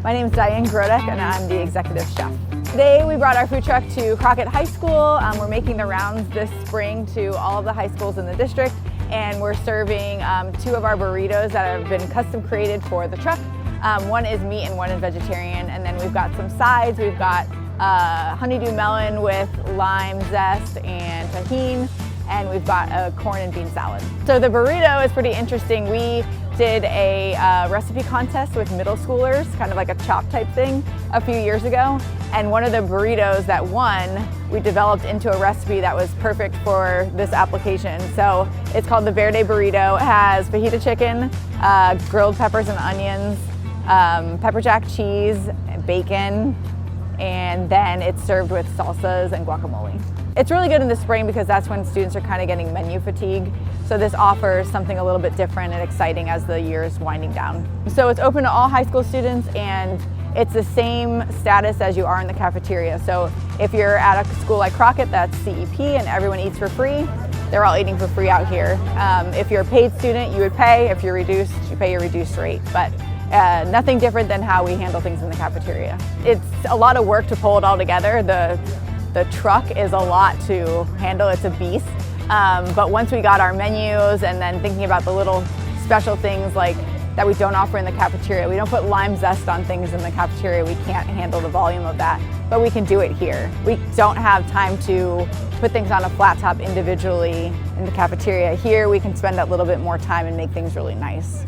My name is Diane Grodek and I'm the executive chef. Today we brought our food truck to Crockett High School. We're making the rounds this spring to all of the high schools in the district, and we're serving 2 of our burritos that have been custom created for the truck. One is meat and one is vegetarian, and then we've got some sides. We've got honeydew melon with lime zest and tahini, and we've got a corn and bean salad. So the burrito is pretty interesting. We did a recipe contest with middle schoolers, kind of like a chop type thing, a few years ago. And one of the burritos that won, we developed into a recipe that was perfect for this application. So it's called the Verde Burrito. It has fajita chicken, grilled peppers and onions, pepper jack cheese, bacon, and then it's served with salsas and guacamole. It's really good in the spring because that's when students are kind of getting menu fatigue. So this offers something a little bit different and exciting as the year is winding down. So it's open to all high school students, and it's the same status as you are in the cafeteria. So if you're at a school like Crockett, that's CEP and everyone eats for free, they're all eating for free out here. If you're a paid student, you would pay. If you're reduced, you pay your reduced rate. But nothing different than how we handle things in the cafeteria. It's a lot of work to pull it all together. The truck is a lot to handle, it's a beast. But once we got our menus and then thinking about the little special things like that we don't offer in the cafeteria. We don't put lime zest on things in the cafeteria. We can't handle the volume of that, but we can do it here. We don't have time to put things on a flat top individually in the cafeteria. Here we can spend a little bit more time and make things really nice.